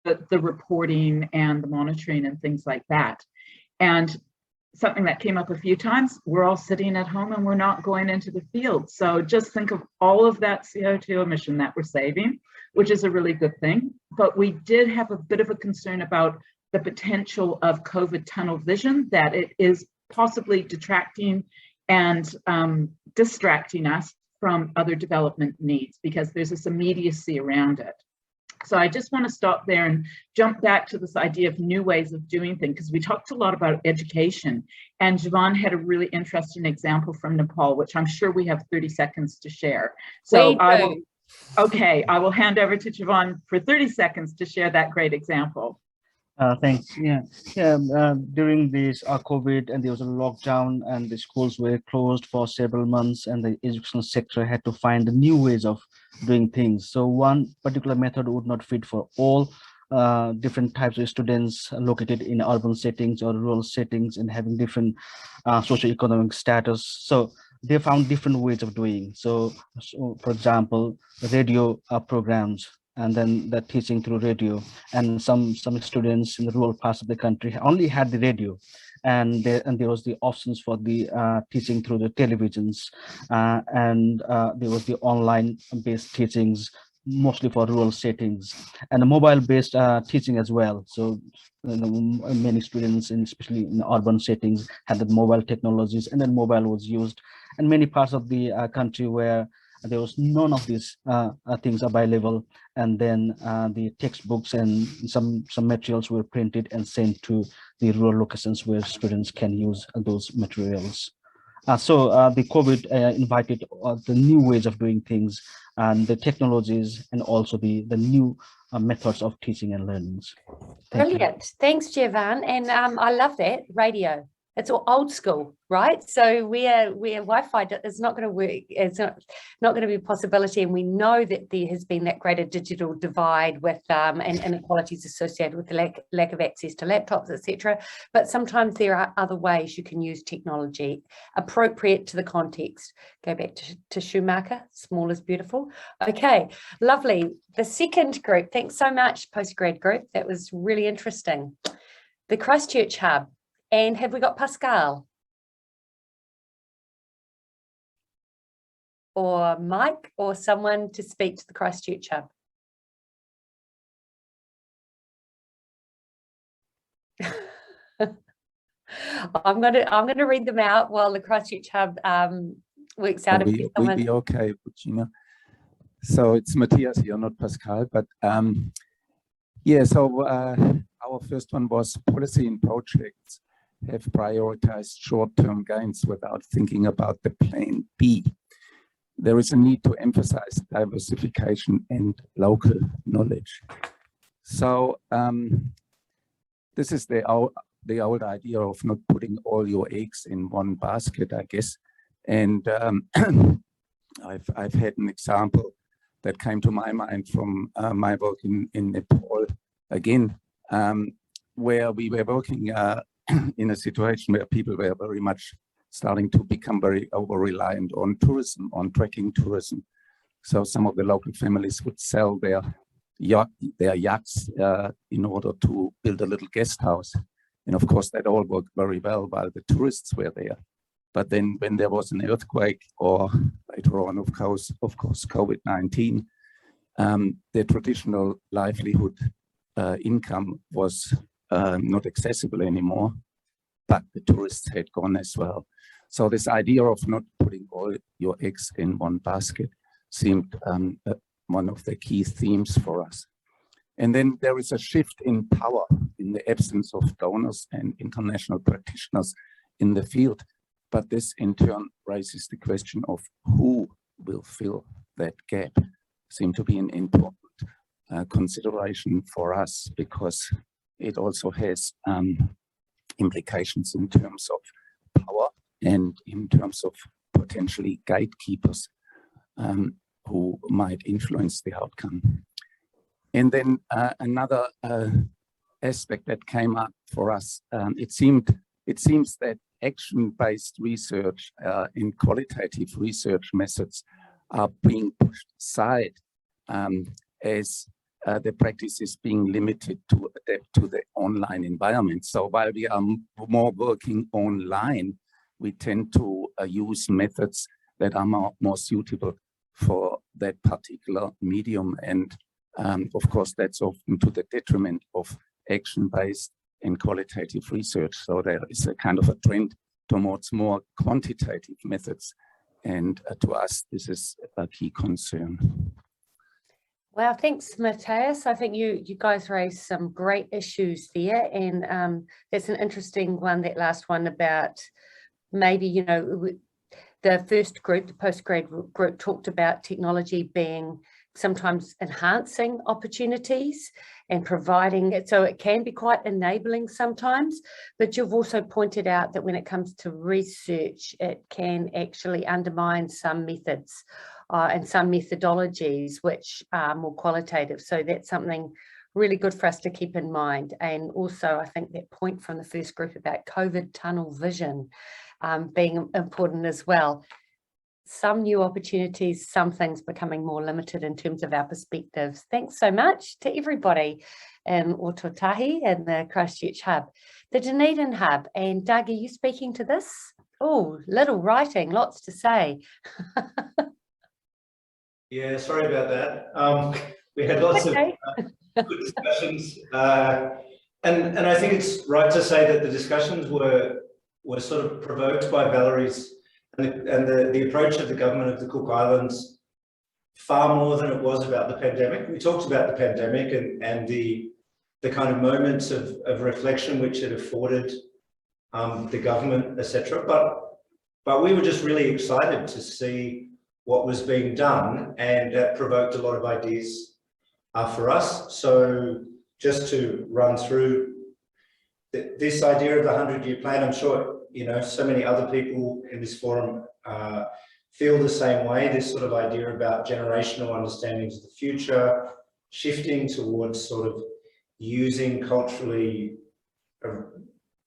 the reporting and the monitoring and things like that. And something that came up a few times, we're all sitting at home and we're not going into the field. So just think of all of that CO2 emission that we're saving, which is a really good thing. But we did have a bit of a concern about the potential of COVID tunnel vision, that it is possibly detracting and distracting us from other development needs, because there's this immediacy around it. So I just want to stop there and jump back to this idea of new ways of doing things, because we talked a lot about education, and Javon had a really interesting example from Nepal, which I'm sure we have 30 seconds to share. So I will hand over to Javon for 30 seconds to share that great example. Thanks. During this COVID, and there was a lockdown, and the schools were closed for several months, and the educational sector had to find new ways of doing things. So one particular method would not fit for all different types of students located in urban settings or rural settings and having different socioeconomic status. So they found different ways of doing. So for example, radio programs, and then the teaching through radio, and some students in the rural parts of the country only had the radio, and there was the options for the teaching through the televisions, and there was the online based teachings, mostly for rural settings, and the mobile based teaching as well. So many students, especially in urban settings, had the mobile technologies, and then mobile was used. And many parts of the country where there was none of these things available, and then the textbooks and some materials were printed and sent to the rural locations where students can use those materials. So the COVID invited the new ways of doing things, and the technologies, and also the new methods of teaching and learning. Brilliant. Thanks, Javon. And I love that radio. It's all old school, right? So where Wi-Fi is not going to work, it's not going to be a possibility, and we know that there has been that greater digital divide with and inequalities associated with the lack of access to laptops, etc. But sometimes there are other ways you can use technology appropriate to the context. Go back to Schumacher, small is beautiful. Okay, lovely. The second group, thanks so much, postgrad group. That was really interesting. The Christchurch Hub. And have we got Pascal? Or Mike, or someone to speak to the Christchurch Hub? I'm gonna read them out while the Christchurch Hub works out. We'll be okay, Regina. So it's Matthias here, not Pascal, but yeah. So our first one was policy and projects have prioritized short-term gains without thinking about the plan B. There is a need to emphasize diversification and local knowledge. So this is the old idea of not putting all your eggs in one basket, I guess. And I've had an example that came to my mind from my work in Nepal again, where we were working in a situation where people were very much starting to become very over-reliant on tourism, on trekking tourism. So some of the local families would sell their yachts in order to build a little guest house. And of course, that all worked very well while the tourists were there. But then when there was an earthquake, or later on, of course, COVID-19, the traditional livelihood income was not accessible anymore, but the tourists had gone as well. So this idea of not putting all your eggs in one basket seemed one of the key themes for us. And then there is a shift in power in the absence of donors and international practitioners in the field. But this in turn raises the question of who will fill that gap. Seemed to be an important consideration for us, because it also has implications in terms of power and in terms of potentially gatekeepers who might influence the outcome. And then another aspect that came up for us, it seems that action-based research in qualitative research methods are being pushed aside as the practice is being limited to adapt to the online environment. So while we are more working online, we tend to use methods that are more suitable for that particular medium. And of course, that's often to the detriment of action-based and qualitative research. So there is a kind of a trend towards more quantitative methods. And to us, this is a key concern. Well, thanks, Matthias. I think you guys raised some great issues there, and that's an interesting one, that last one about maybe, you know, the first group, the postgrad group, talked about technology being sometimes enhancing opportunities and providing it, so it can be quite enabling sometimes, but you've also pointed out that when it comes to research, it can actually undermine some methods and some methodologies which are more qualitative. So that's something really good for us to keep in mind. And also, I think that point from the first group about COVID tunnel vision being important as well. Some new opportunities, some things becoming more limited in terms of our perspectives. Thanks so much to everybody in Ototahi and the Christchurch Hub. The Dunedin Hub, and Doug, are you speaking to this? Oh, little writing, lots to say. Yeah, sorry about that. We had lots of good discussions, and I think it's right to say that the discussions were sort of provoked by Valerie's and the approach of the government of the Cook Islands far more than it was about the pandemic. We talked about the pandemic and the kind of moments of reflection which it afforded the government, etc. But we were just really excited to see what was being done, and that provoked a lot of ideas for us. So just to run through this idea of the 100-year plan, I'm sure, you know, so many other people in this forum feel the same way. This sort of idea about generational understandings of the future, shifting towards sort of using culturally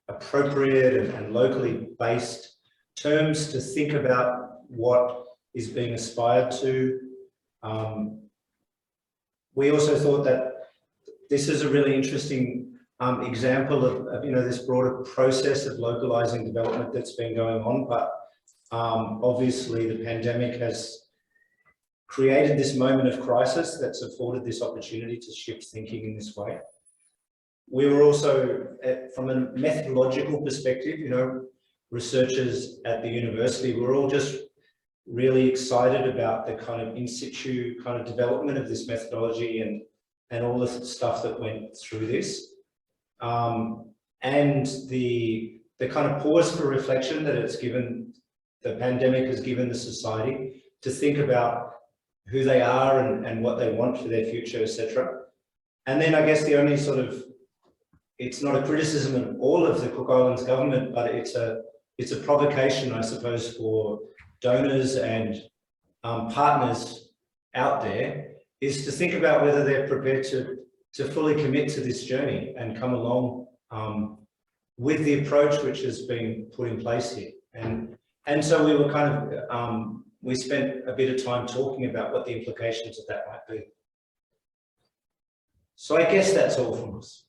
appropriate and locally based terms to think about what is being aspired to. We also thought that this is a really interesting example of, you know, this broader process of localizing development that's been going on, but obviously the pandemic has created this moment of crisis that's afforded this opportunity to shift thinking in this way. We were also, from a methodological perspective, you know, researchers at the university, we're all just really excited about the kind of in situ kind of development of this methodology and all the stuff that went through this. And the kind of pause for reflection that it's given, the pandemic has given the society to think about who they are and what they want for their future, etc. And then I guess the only sort of, it's not a criticism of all of the Cook Islands government, but it's a provocation, I suppose, for donors and partners out there, is to think about whether they're prepared to fully commit to this journey and come along with the approach which has been put in place here. And so we were kind of, we spent a bit of time talking about what the implications of that might be. So I guess that's all from us.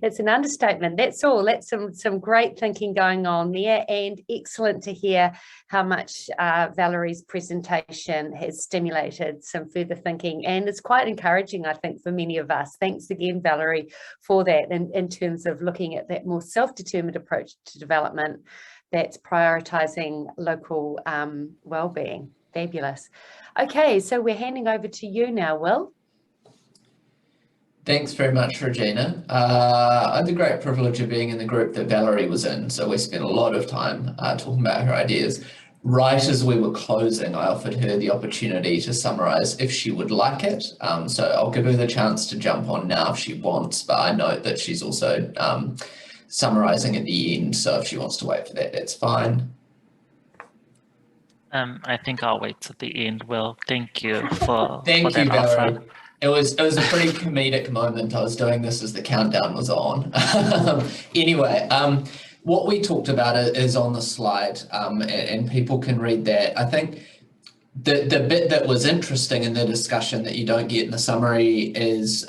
That's an understatement. That's all. That's some great thinking going on there, and excellent to hear how much Valerie's presentation has stimulated some further thinking, and it's quite encouraging, I think, for many of us. Thanks again, Valerie, for that in terms of looking at that more self-determined approach to development that's prioritising local well-being. Fabulous. Okay, so we're handing over to you now, Will. Thanks very much, Regina. I had the great privilege of being in the group that Valerie was in, so we spent a lot of time talking about her ideas. Right as we were closing, I offered her the opportunity to summarise if she would like it. So I'll give her the chance to jump on now if she wants, but I note that she's also summarising at the end, so if she wants to wait for that, that's fine. I think I'll wait to the end, Will. Thank you for Thank you, that Valerie. offer. It was a pretty comedic moment. I was doing this as the countdown was on. Anyway, what we talked about is on the slide, and people can read that. I think The bit that was interesting in the discussion that you don't get in the summary is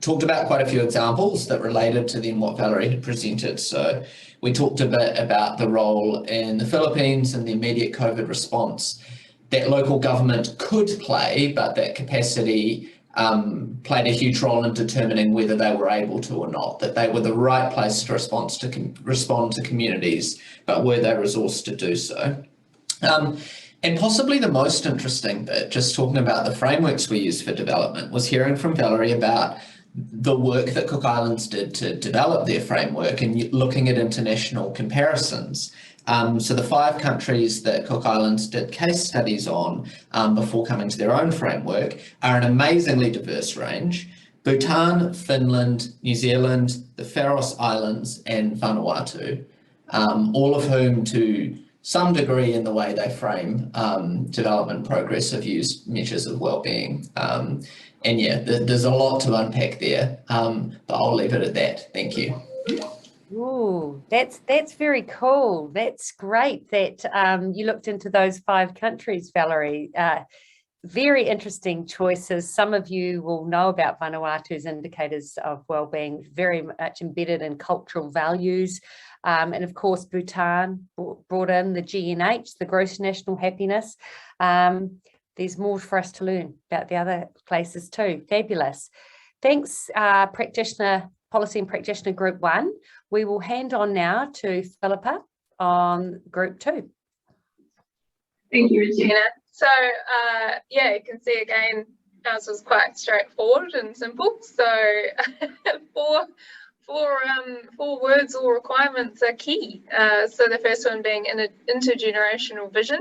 talked about quite a few examples that related to then what Valerie had presented. So we talked a bit about the role in the Philippines and the immediate COVID response that local government could play, but that capacity played a huge role in determining whether they were able to or not, that they were the right place to respond to communities, but were they resourced to do so? And possibly the most interesting bit, just talking about the frameworks we use for development, was hearing from Valerie about the work that Cook Islands did to develop their framework and looking at international comparisons. So the 5 countries that Cook Islands did case studies on before coming to their own framework are an amazingly diverse range: Bhutan, Finland, New Zealand, the Faroe Islands, and Vanuatu, all of whom to some degree in the way they frame development progress have used measures of well-being. And yeah, there's a lot to unpack there, but I'll leave it at that. Thank you. Ooh, that's very cool. That's great that you looked into those 5 countries, Valerie. Very interesting choices. Some of you will know about Vanuatu's indicators of well-being, very much embedded in cultural values. And of course, Bhutan brought in the GNH, the gross national happiness. There's more for us to learn about the other places too. Fabulous. Thanks, Practitioner, Policy and Practitioner Group 1. We will hand on now to Philippa on Group 2. Thank you, Regina. So, yeah, you can see again, ours was quite straightforward and simple. So, four words or requirements are key. So the first one being an intergenerational vision.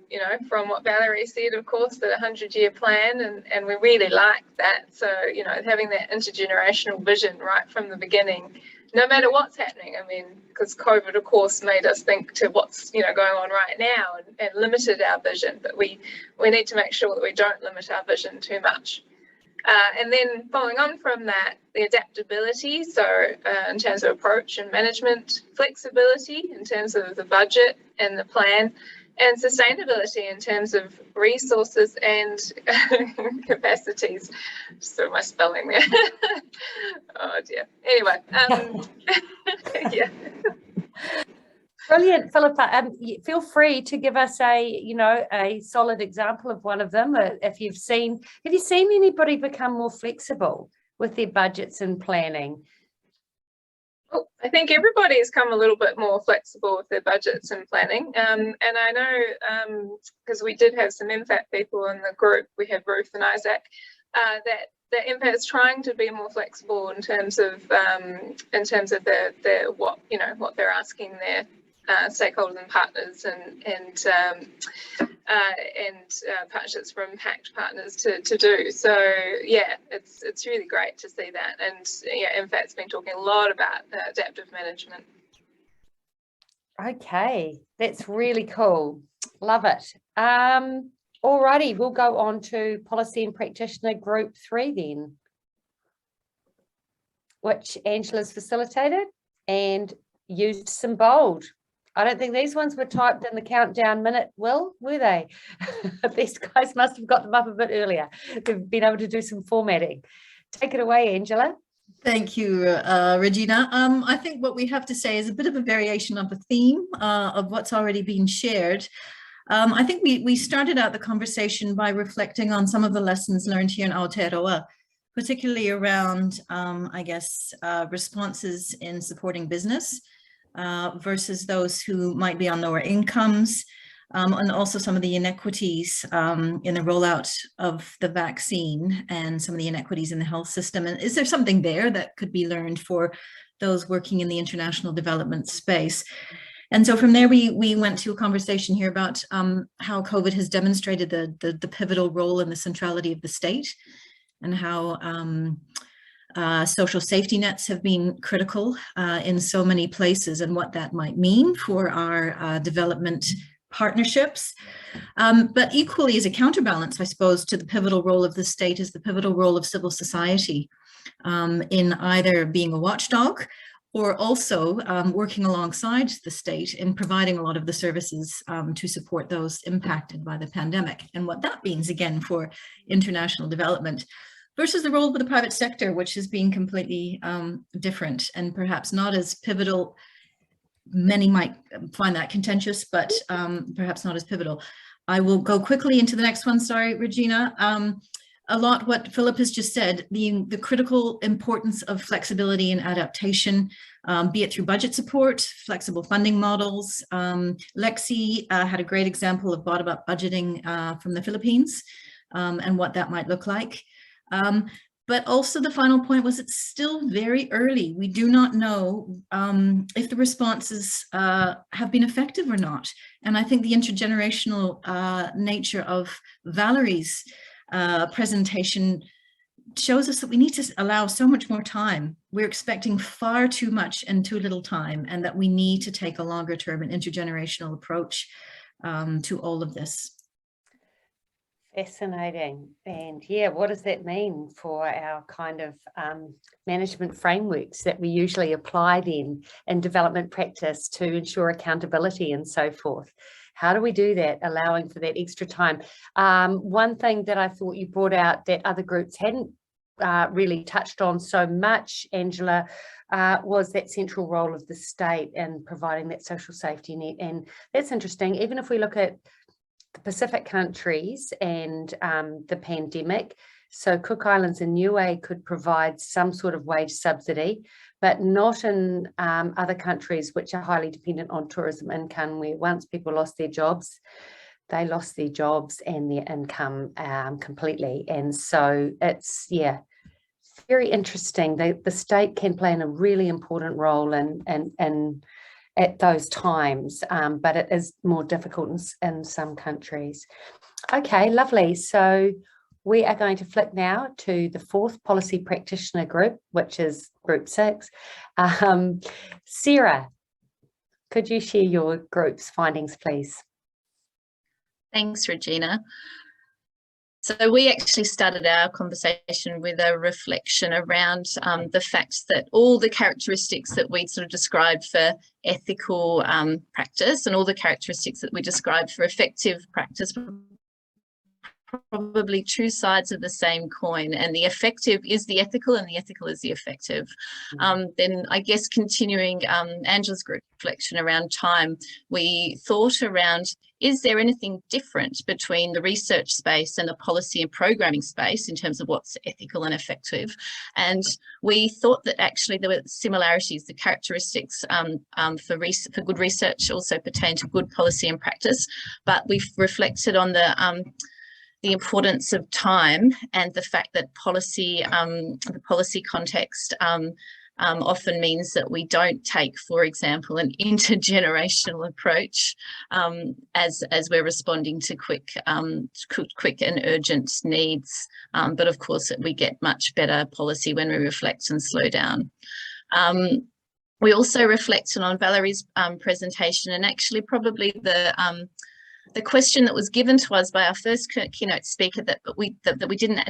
You know, from what Valerie said, of course, the 100-year plan, and we really like that. So, you know, having that intergenerational vision right from the beginning, no matter what's happening. I mean, because COVID, of course, made us think to what's, you know, going on right now and limited our vision. But we need to make sure that we don't limit our vision too much. And then following on from that, the adaptability. So in terms of approach and management, flexibility in terms of the budget and the plan, and sustainability in terms of resources and capacities. So my spelling there. Oh dear. Anyway, yeah. Brilliant, Philippa. Feel free to give us a solid example of one of them. If you've seen, have you seen anybody become more flexible with their budgets and planning? Well, I think everybody's come a little bit more flexible with their budgets and planning. And I know, because we did have some MFAT people in the group, we had Ruth and Isaac, that MFAT is trying to be more flexible in terms of what they're asking their stakeholders and partners and partnerships from impact partners to do. So yeah, it's really great to see that. And yeah, MFAT's been talking a lot about adaptive management. Okay, that's really cool. Love it. Alrighty, we'll go on to Policy and Practitioner Group 3 then, which Angela's facilitated and used some bold. I don't think these ones were typed in the countdown minute, were they? These guys must have got them up a bit earlier. They've been able to do some formatting. Take it away, Angela. Thank you, Regina. I think what we have to say is a bit of a variation of a theme of what's already been shared. I think we started out the conversation by reflecting on some of the lessons learned here in Aotearoa, particularly around, responses in supporting business versus those who might be on lower incomes, and also some of the inequities in the rollout of the vaccine and some of the inequities in the health system. And is there something there that could be learned for those working in the international development space? And so from there, we went to a conversation here about how COVID has demonstrated the pivotal role and the centrality of the state, and how social safety nets have been critical in so many places, and what that might mean for our development partnerships. But equally as a counterbalance, I suppose, to the pivotal role of the state is the pivotal role of civil society in either being a watchdog or also working alongside the state in providing a lot of the services to support those impacted by the pandemic, and what that means again for international development, versus the role of the private sector, which has been completely different and perhaps not as pivotal. Many might find that contentious, but perhaps not as pivotal. I will go quickly into the next one. Sorry, Regina. A lot what Philip has just said, the critical importance of flexibility and adaptation, be it through budget support, flexible funding models. Lexi had a great example of bottom-up budgeting from the Philippines and what that might look like. But also the final point was it's still very early. We do not know if the responses have been effective or not. And I think the intergenerational nature of Valerie's presentation shows us that we need to allow so much more time. We're expecting far too much in too little time, and that we need to take a longer term and intergenerational approach to all of this. Fascinating. And yeah, what does that mean for our kind of management frameworks that we usually apply then in development practice to ensure accountability and so forth? How do we do that, allowing for that extra time? One thing that I thought you brought out that other groups hadn't really touched on so much, Angela, was that central role of the state in providing that social safety net. And that's interesting. Even if we look at the Pacific countries and the pandemic, so Cook Islands and Niue could provide some sort of wage subsidy, but not in other countries which are highly dependent on tourism income, where once people lost their jobs, they lost their jobs and their income completely. And so it's, yeah, very interesting. The state can play a really important role in at those times, but it is more difficult in some countries. Okay, lovely. So we are going to flick now to the fourth policy practitioner group, which is group 6. Sarah, could you share your group's findings, please? Thanks, Regina. So we actually started our conversation with a reflection around the fact that all the characteristics that we sort of described for ethical practice and all the characteristics that we described for effective practice probably two sides of the same coin, and the effective is the ethical and the ethical is the effective. Then I guess continuing Angela's group reflection around time, we thought around, is there anything different between the research space and the policy and programming space in terms of what's ethical and effective? And we thought that actually there were similarities. The characteristics for good research also pertain to good policy and practice, but we've reflected on the importance of time and the fact that policy, the policy context often means that we don't take, for example, an intergenerational approach as we're responding to quick and urgent needs. But of course, we get much better policy when we reflect and slow down. We also reflected on Valerie's presentation, and actually probably the question that was given to us by our first keynote speaker that we didn't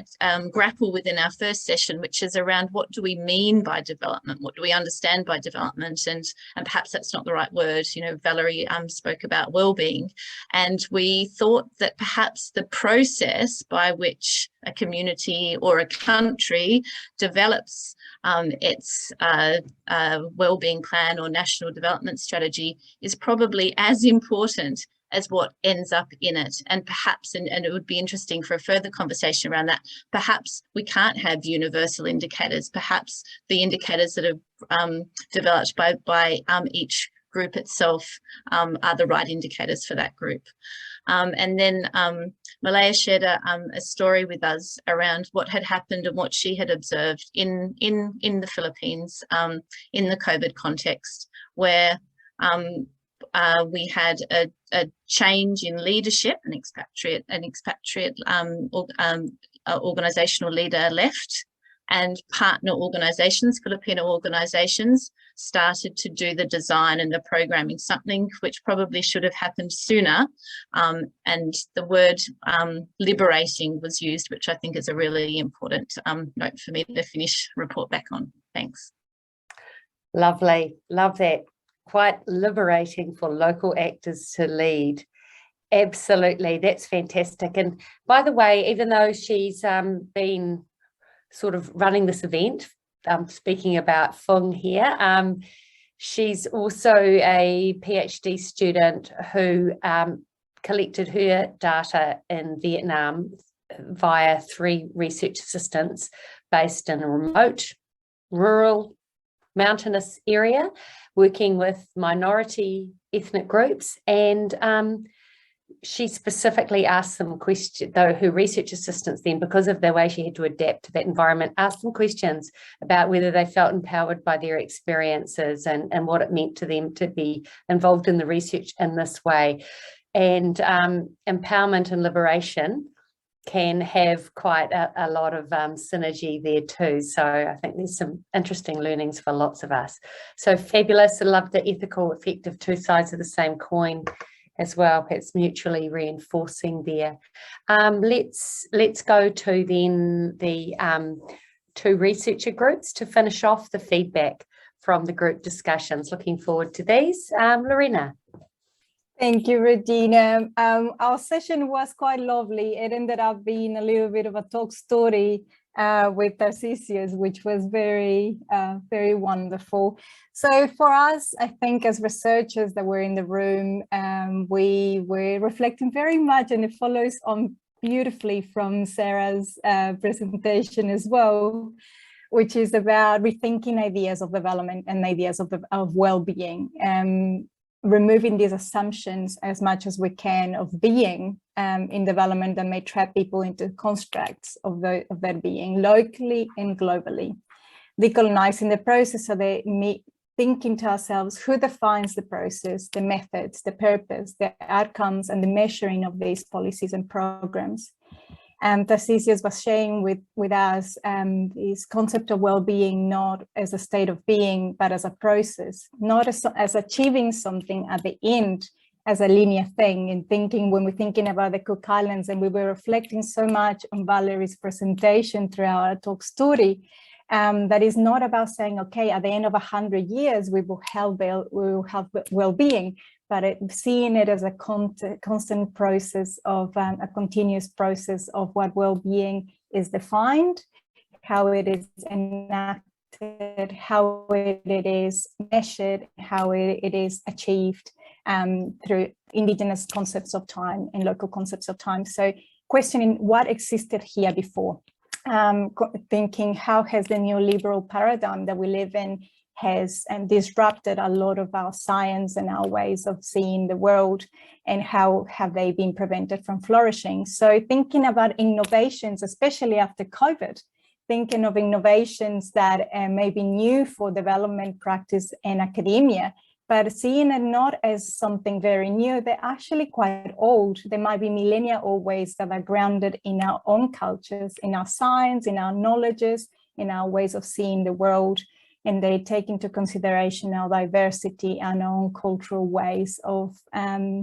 grapple with in our first session, which is around what do we mean by development? What do we understand by development? And perhaps that's not the right word. You know, Valerie spoke about well-being, and we thought that perhaps the process by which a community or a country develops its well-being plan or national development strategy is probably as important as what ends up in it. And perhaps, and it would be interesting for a further conversation around that, perhaps we can't have universal indicators. Perhaps the indicators that are developed by each group itself are the right indicators for that group. And then Malaya shared a story with us around what had happened and what she had observed in the Philippines in the COVID context, where we had a change in leadership, an expatriate organizational leader left, and partner organizations, Filipino organizations, started to do the design and the programming, something which probably should have happened sooner. And the word liberating was used, which I think is a really important note for me to finish report back on. Thanks. Lovely, love that. Quite liberating for local actors to lead. Absolutely, that's fantastic. And by the way, even though she's been sort of running this event, speaking about Fung here, she's also a PhD student who collected her data in Vietnam via 3 research assistants based in a remote, rural, mountainous area, working with minority ethnic groups. And she specifically asked them questions, though her research assistants then, because of the way she had to adapt to that environment, asked them questions about whether they felt empowered by their experiences and what it meant to them to be involved in the research in this way. And empowerment and liberation can have quite a lot of synergy there too. So I think there's some interesting learnings for lots of us. So fabulous. I love the ethical effect of 2 sides of the same coin as well, perhaps mutually reinforcing there. Let's go to then the 2 researcher groups to finish off the feedback from the group discussions. Looking forward to these. Lorena. Thank you, Regina. Our session was quite lovely. It ended up being a little bit of a talk story with Tarcisius, which was very, very wonderful. So for us, I think as researchers that were in the room, we were reflecting very much, and it follows on beautifully from Sarah's presentation as well, which is about rethinking ideas of development and ideas of well-being. Removing these assumptions as much as we can of being in development that may trap people into constructs of their being locally and globally. Decolonizing the process so they thinking to ourselves who defines the process, the methods, the purpose, the outcomes, and the measuring of these policies and programs. And Tarcisius was sharing with us this concept of well-being not as a state of being, but as a process, not as achieving something at the end as a linear thing. And thinking, when we're thinking about the Cook Islands, and we were reflecting so much on Valerie's presentation throughout our talk story, that is not about saying, okay, at the end of 100 years, we will have well-being, but seeing it as a constant process of a continuous process of what well-being is defined, how it is enacted, how it is measured, how it is achieved through indigenous concepts of time and local concepts of time. So questioning what existed here before, thinking how has the neoliberal paradigm that we live in has disrupted a lot of our science and our ways of seeing the world, and how have they been prevented from flourishing. So thinking about innovations, especially after COVID, thinking of innovations that may be new for development practice and academia, but seeing it not as something very new. They're actually quite old. They might be millennia-old ways that are grounded in our own cultures, in our science, in our knowledges, in our ways of seeing the world. And they take into consideration our diversity and our own cultural ways of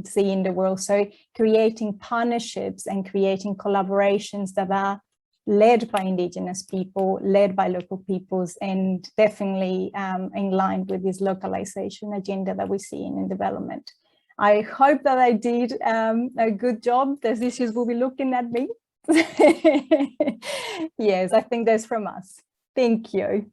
seeing the world. So creating partnerships and creating collaborations that are led by Indigenous people, led by local peoples, and definitely in line with this localization agenda that we see in development. I hope that I did a good job. There's issues will be looking at me. Yes, I think that's from us. Thank you.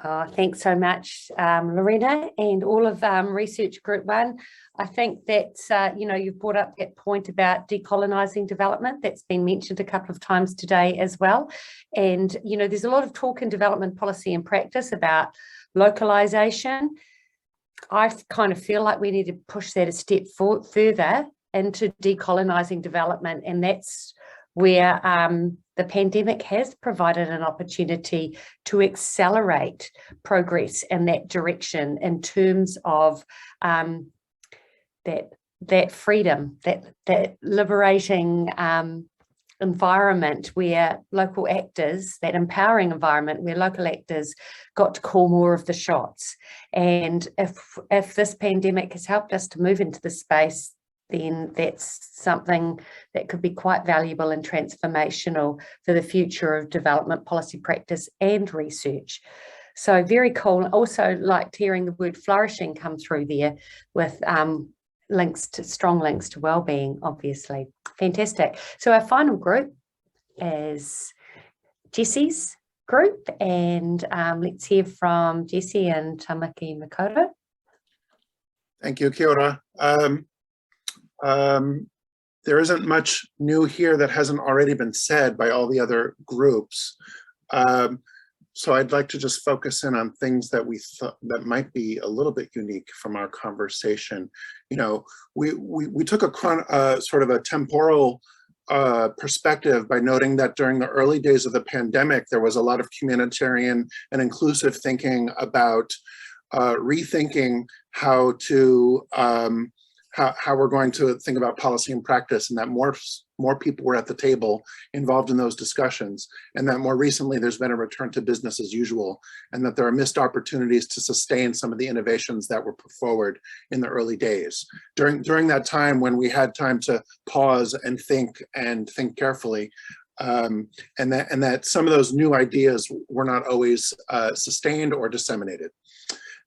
Oh, thanks so much, Lorena, and all of Research Group 1. I think that, you've brought up that point about decolonising development. That's been mentioned a couple of times today as well. And, there's a lot of talk in development policy and practice about localisation. I kind of feel like we need to push that a step further into decolonising development. And that's where the pandemic has provided an opportunity to accelerate progress in that direction in terms of that freedom, that liberating environment where local actors, that empowering environment where local actors got to call more of the shots. And if this pandemic has helped us to move into the space, then that's something that could be quite valuable and transformational for the future of development policy practice and research. So very cool. Also liked hearing the word flourishing come through there with strong links to wellbeing, obviously. Fantastic. So our final group is Jesse's group, and let's hear from Jesse and Tamaki Makoto. Thank you, Kia ora. There isn't much new here that hasn't already been said by all the other groups. So I'd like to just focus in on things that we thought that might be a little bit unique from our conversation. You know, we took a sort of a temporal perspective by noting that during the early days of the pandemic, there was a lot of communitarian and inclusive thinking about rethinking how to how we're going to think about policy and practice, and that more people were at the table involved in those discussions, and that more recently there's been a return to business as usual, and that there are missed opportunities to sustain some of the innovations that were put forward in the early days. During that time when we had time to pause and think carefully, and that some of those new ideas were not always sustained or disseminated.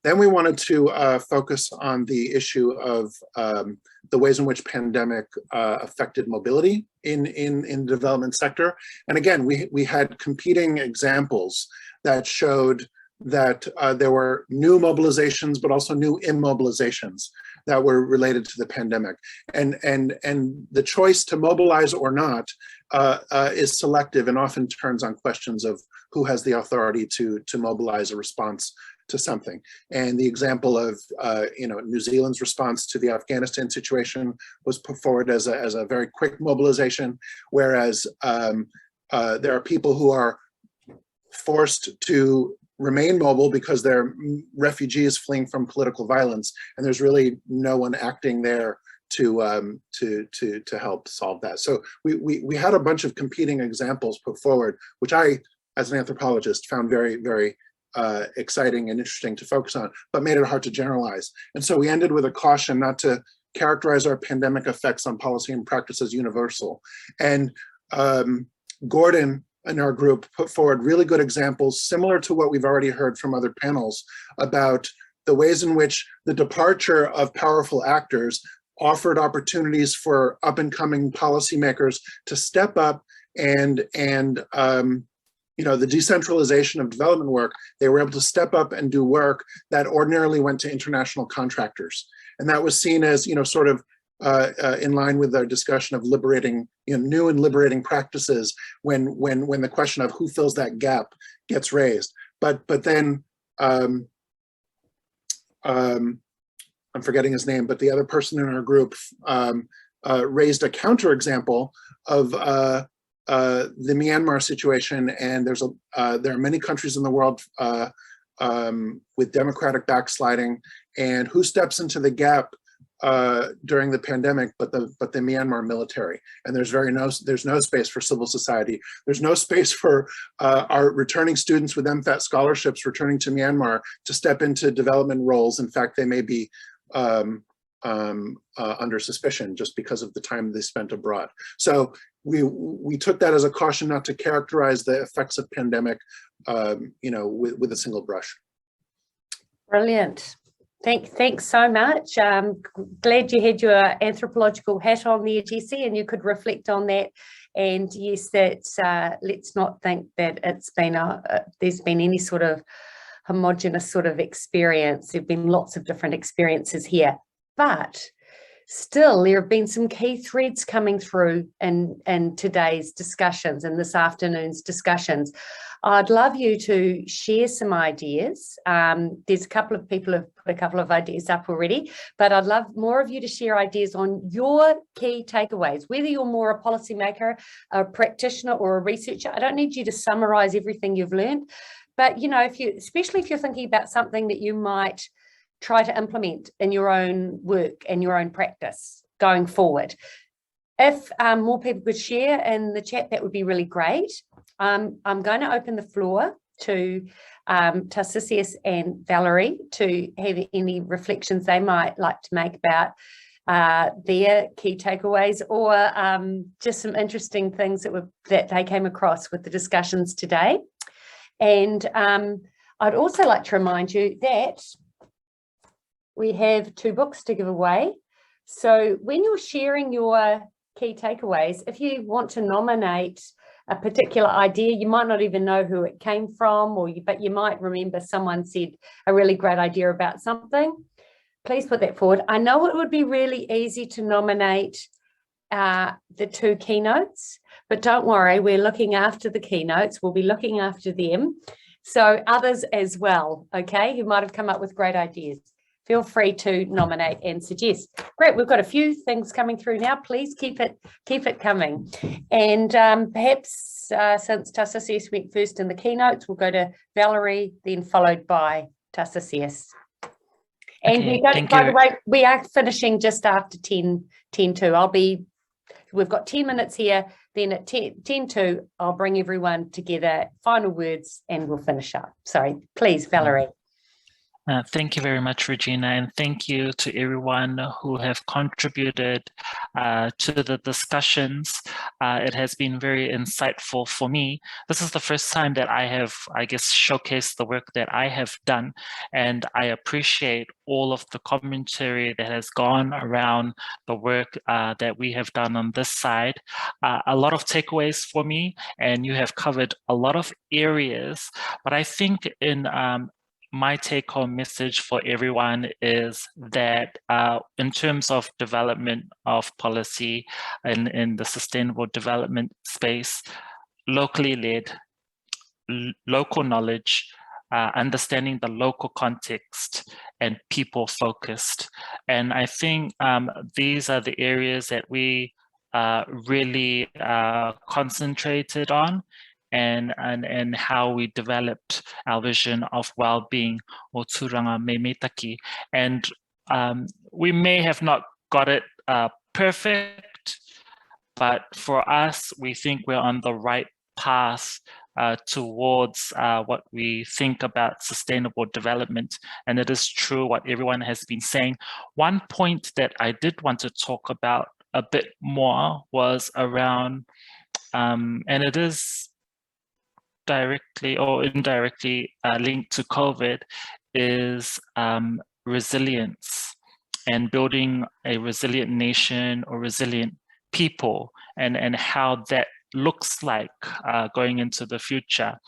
Then we wanted to focus on the issue of the ways in which pandemic affected mobility in the development sector. And again, we had competing examples that showed that there were new mobilizations, but also new immobilizations that were related to the pandemic. And the choice to mobilize or not is selective and often turns on questions of who has the authority to mobilize a response to something. And the example of New Zealand's response to the Afghanistan situation was put forward as a very quick mobilization, whereas there are people who are forced to remain mobile because they're refugees fleeing from political violence, and there's really no one acting there to help solve that. So we had a bunch of competing examples put forward, which I, as an anthropologist, found very, very exciting and interesting to focus on, but made it hard to generalize. And so we ended with a caution not to characterize our pandemic effects on policy and practice as universal. And Gordon and our group put forward really good examples, similar to what we've already heard from other panels, about the ways in which the departure of powerful actors offered opportunities for up-and-coming policymakers to step up and the decentralization of development work, they were able to step up and do work that ordinarily went to international contractors. And that was seen as, sort of in line with our discussion of liberating, new and liberating practices when the question of who fills that gap gets raised. But then, I'm forgetting his name, but the other person in our group raised a counterexample of the Myanmar situation, and there are many countries in the world with democratic backsliding, and who steps into the gap during the pandemic but the Myanmar military. And there's no space for civil society. There's no space for our returning students with MFAT scholarships returning to Myanmar to step into development roles. In fact, they may be under suspicion just because of the time they spent abroad. So we took that as a caution not to characterize the effects of pandemic, with a single brush. Brilliant. Thanks so much. Glad you had your anthropological hat on there, Jesse, and you could reflect on that. And yes, that's let's not think that it's been there's been any sort of homogenous sort of experience. There've been lots of different experiences here, but still there have been some key threads coming through in today's discussions and this afternoon's discussions. I'd love you to share some ideas. There's a couple of people who have put a couple of ideas up already, but I'd love more of you to share ideas on your key takeaways, whether you're more a policymaker, a practitioner, or a researcher. I don't need you to summarize everything you've learned, but especially if you're thinking about something that you might try to implement in your own work and your own practice going forward. If more people could share in the chat, that would be really great. I'm going to open the floor to Tarcisius and Valerie to have any reflections they might like to make about their key takeaways, or just some interesting things that they came across with the discussions today. And I'd also like to remind you that we have 2 books to give away. So when you're sharing your key takeaways, if you want to nominate a particular idea, you might not even know who it came from, but you might remember someone said a really great idea about something. Please put that forward. I know it would be really easy to nominate the 2 keynotes, but don't worry, we're looking after the keynotes. We'll be looking after them. So others as well, okay, who might have come up with great ideas. Feel free to nominate and suggest. Great, we've got a few things coming through now. Please keep it coming. And perhaps since Tassasius went first in the keynotes, we'll go to Valerie, then followed by Tassasius. And Okay, by the way, we are finishing just after 10:02. We've got 10 minutes here, then at 10:02, I'll bring everyone together, final words, and we'll finish up. Sorry, please, Valerie. Thank you very much, Regina, and thank you to everyone who have contributed to the discussions. It has been very insightful for me. This is the first time that I have, I guess, showcased the work that I have done, and I appreciate all of the commentary that has gone around the work that we have done on this side. A lot of takeaways for me, and you have covered a lot of areas, but I think in my take-home message for everyone is that in terms of development of policy and in the sustainable development space, locally led, local knowledge, understanding the local context, and people focused. And I think these are the areas that we really concentrated on, and how we developed our vision of well-being, o turanga me metaki. And we may have not got it perfect, but for us, we think we're on the right path towards what we think about sustainable development. And it is true what everyone has been saying. One point that I did want to talk about a bit more was around, and it is directly or indirectly linked to COVID, is resilience and building a resilient nation or resilient people, and how that looks like going into the future.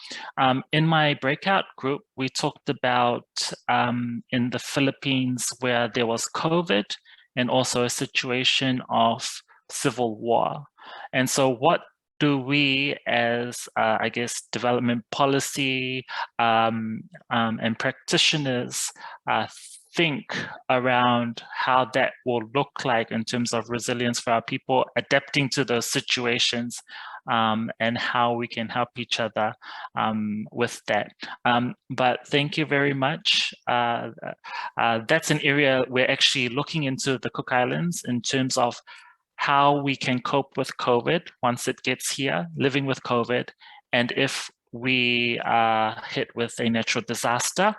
In my breakout group, we talked about in the Philippines where there was COVID and also a situation of civil war. And so what do we as, I guess, development policy and practitioners think around how that will look like in terms of resilience for our people, adapting to those situations, and how we can help each other with that. But thank you very much. That's an area we're actually looking into the Cook Islands in terms of how we can cope with COVID once it gets here, living with COVID. And if we are hit with a natural disaster,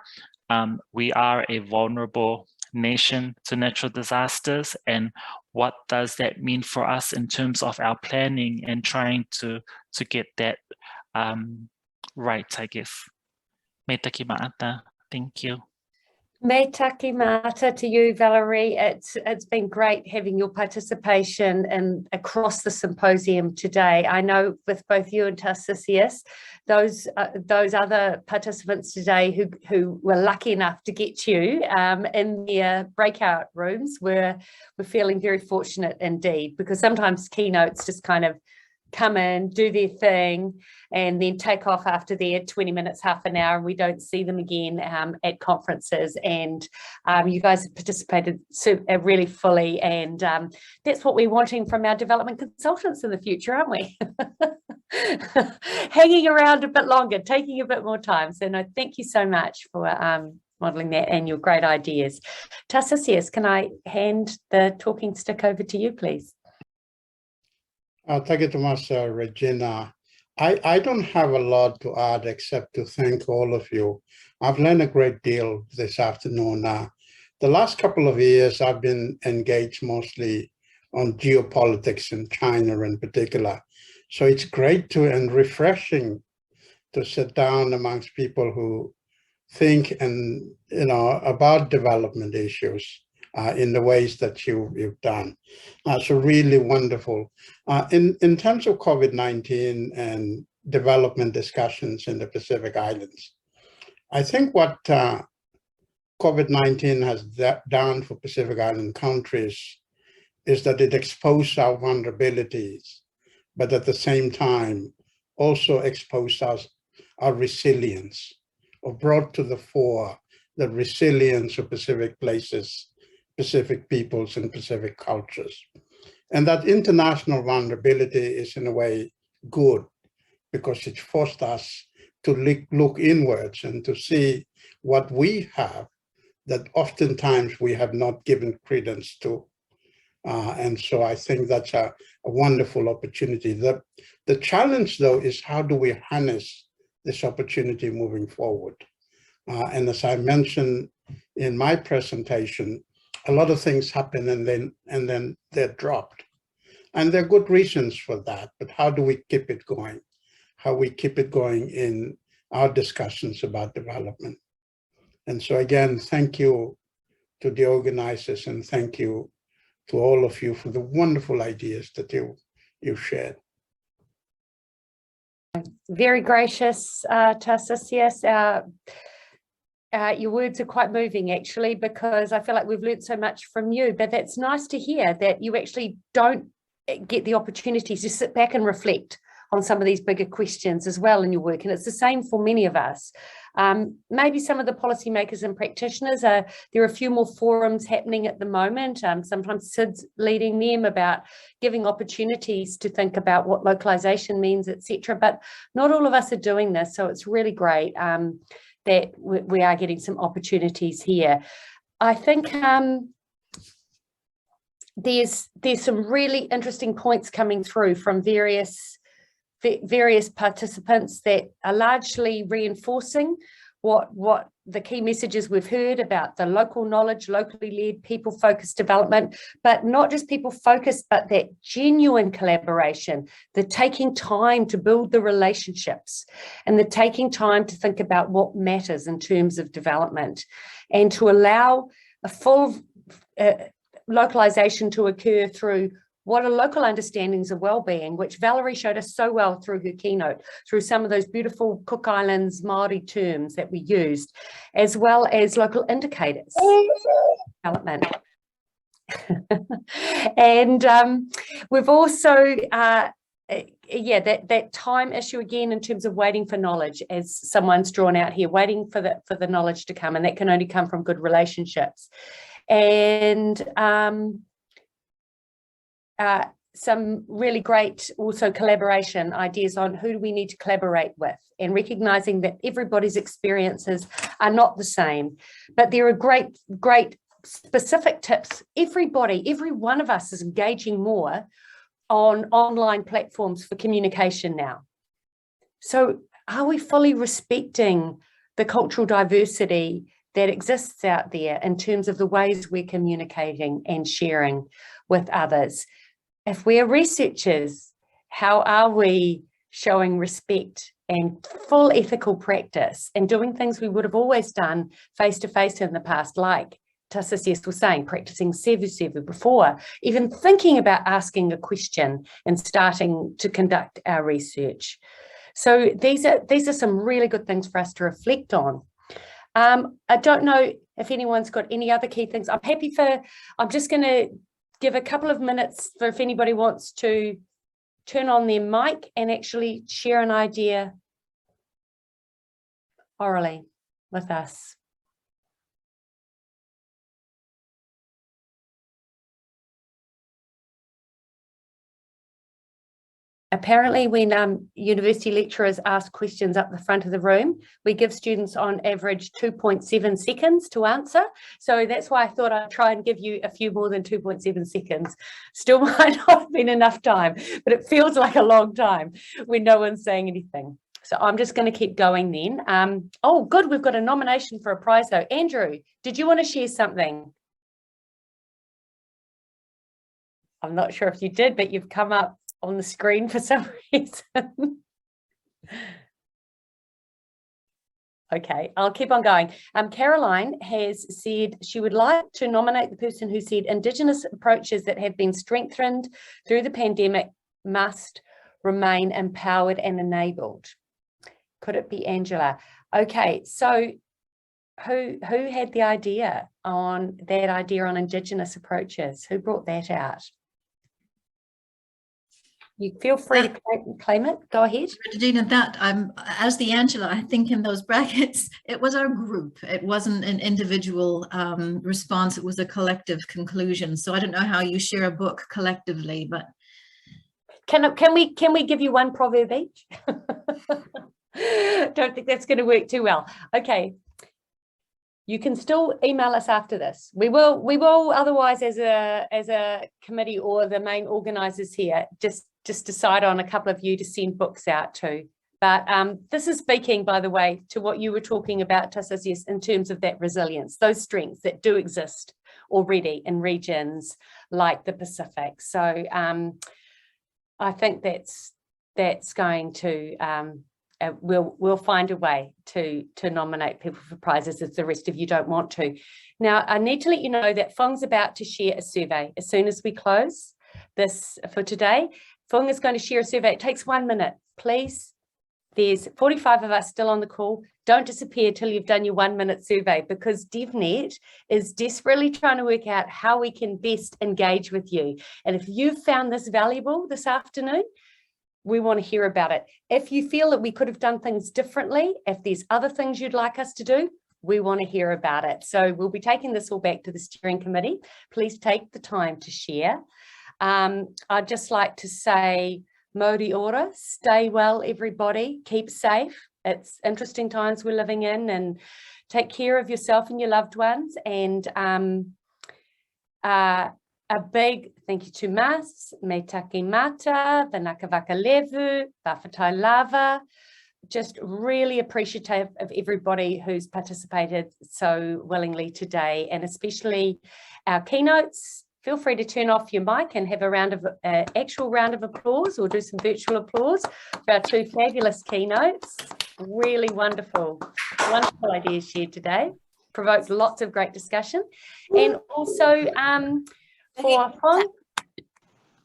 we are a vulnerable nation to natural disasters. And what does that mean for us in terms of our planning and trying to get that right, I guess. Me taki maata. Thank you. Me taki mata to you, Valerie. It's been great having your participation and across the symposium today. I know with both you and Tassasius, those other participants today who were lucky enough to get you in their breakout rooms were feeling very fortunate indeed, because sometimes keynotes just kind of come in, do their thing, and then take off after their 20 minutes, half an hour, and we don't see them again at conferences. And you guys have participated really fully, and that's what we're wanting from our development consultants in the future, aren't we? Hanging around a bit longer, taking a bit more time. So no, thank you so much for modelling that and your great ideas. Tassasius, can I hand the talking stick over to you, please? Thank you so much, Regina. I don't have a lot to add except to thank all of you. I've learned a great deal this afternoon. The last couple of years, I've been engaged mostly on geopolitics in China in particular. So it's great and refreshing to sit down amongst people who think and about development issues in the ways that you've done. So really wonderful. In terms of COVID-19 and development discussions in the Pacific Islands, I think what COVID-19 has done for Pacific Island countries is that it exposed our vulnerabilities, but at the same time also exposed our resilience, or brought to the fore the resilience of Pacific places, Pacific peoples, and Pacific cultures. And that international vulnerability is in a way good, because it forced us to look inwards and to see what we have that oftentimes we have not given credence to. And so I think that's a wonderful opportunity. The challenge, though, is how do we harness this opportunity moving forward? And as I mentioned in my presentation, a lot of things happen and then they're dropped. And there are good reasons for that, but how do we keep it going? How we keep it going in our discussions about development. And so again, thank you to the organizers, and thank you to all of you for the wonderful ideas that you've shared. Very gracious, Tarcisius. Your words are quite moving, actually, because I feel like we've learned so much from you, but that's nice to hear that you actually don't get the opportunity to sit back and reflect on some of these bigger questions as well in your work. And it's the same for many of us. Maybe some of the policymakers and practitioners, there are a few more forums happening at the moment, sometimes Sid's leading them, about giving opportunities to think about what localization means, etc. But not all of us are doing this, so it's really great that we are getting some opportunities here. I think there's some really interesting points coming through from various participants that are largely reinforcing what the key messages we've heard about the local knowledge, locally led, people-focused development, but not just people-focused, but that genuine collaboration, the taking time to build the relationships, and the taking time to think about what matters in terms of development, and to allow a full localization to occur through what are local understandings of well-being, which Valerie showed us so well through her keynote, through some of those beautiful Cook Islands Māori terms that we used, as well as local indicators development. And we've also, that time issue again in terms of waiting for knowledge, as someone's drawn out here, waiting for the knowledge to come, and that can only come from good relationships. And some really great also collaboration ideas on who do we need to collaborate with, and recognizing that everybody's experiences are not the same, but there are great specific tips. Every one of us is engaging more on online platforms for communication now. So are we fully respecting the cultural diversity that exists out there in terms of the ways we're communicating and sharing with others? If we're researchers, how are we showing respect and full ethical practice and doing things we would have always done face-to-face in the past, like Tarcisius was saying, practicing sevu before, even thinking about asking a question and starting to conduct our research. So these are some really good things for us to reflect on. I don't know if anyone's got any other key things. I'm just going to give a couple of minutes for if anybody wants to turn on their mic and actually share an idea orally with us. Apparently, when university lecturers ask questions up the front of the room, we give students on average 2.7 seconds to answer. So that's why I thought I'd try and give you a few more than 2.7 seconds. Still might not have been enough time, but it feels like a long time when no one's saying anything. So I'm just going to keep going then. Oh, good. We've got a nomination for a prize though. Andrew, did you want to share something? I'm not sure if you did, but you've come up on the screen for some reason. Okay, I'll keep on going. Caroline has said she would like to nominate the person who said Indigenous approaches that have been strengthened through the pandemic must remain empowered and enabled. Could it be Angela? Okay, so who had the idea on Indigenous approaches? Who brought that out? You feel free to claim it. Go ahead. Regina, that as the Angela, I think in those brackets, it was our group. It wasn't an individual response. It was a collective conclusion. So I don't know how you share a book collectively, but can we give you one proverb each? Don't think that's going to work too well. Okay. You can still email us after this. We will otherwise as a committee or the main organisers here just decide on a couple of you to send books out to. But this is speaking, by the way, to what you were talking about, Tassisius, in terms of that resilience, those strengths that do exist already in regions like the Pacific. So I think that's going to we'll find a way to nominate people for prizes if the rest of you don't want to. Now, I need to let you know that Fong's about to share a survey as soon as we close this for today. Fong is going to share a survey. It takes 1 minute, please. There's 45 of us still on the call. Don't disappear till you've done your 1 minute survey, because DevNet is desperately trying to work out how we can best engage with you. And if you've found this valuable this afternoon, we want to hear about it. If you feel that we could have done things differently, if there's other things you'd like us to do, we want to hear about it. So we'll be taking this all back to the steering committee. Please take the time to share. I'd just like to say, Mōri ora, stay well, everybody, keep safe. It's interesting times we're living in, and take care of yourself and your loved ones. And a big thank you to Mas, me take mata, vanaka vaka levu, whawhatai lava. Just really appreciative of everybody who's participated so willingly today, and especially our keynotes. Feel free to turn off your mic and have a round of actual round of applause, or do some virtual applause for our two fabulous keynotes. Really wonderful ideas shared today. Provoked lots of great discussion. And also for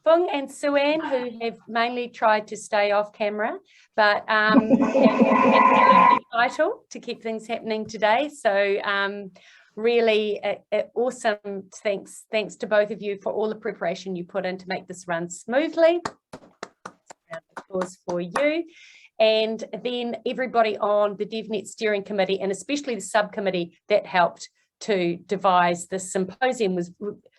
Fung and Suan, who have mainly tried to stay off camera, but vital to keep things happening today. So really awesome. Thanks to both of you for all the preparation you put in to make this run smoothly. Round of applause for you. And then everybody on the DevNet steering committee, and especially the subcommittee that helped to devise this symposium.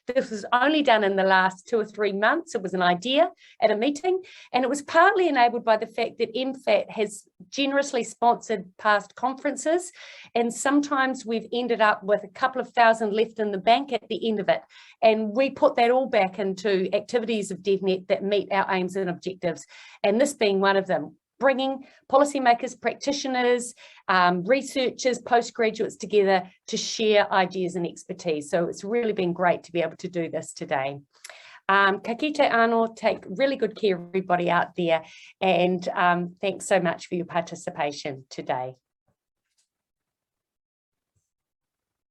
This was only done in the last 2 or 3 months. It was an idea at a meeting, and it was partly enabled by the fact that MFAT has generously sponsored past conferences, and sometimes we've ended up with a couple of thousand left in the bank at the end of it, and we put that all back into activities of DevNet that meet our aims and objectives, and this being one of them. Bringing policymakers, practitioners, researchers, postgraduates together to share ideas and expertise. So it's really been great to be able to do this today. Ka kite anō, take really good care of everybody out there, and thanks so much for your participation today.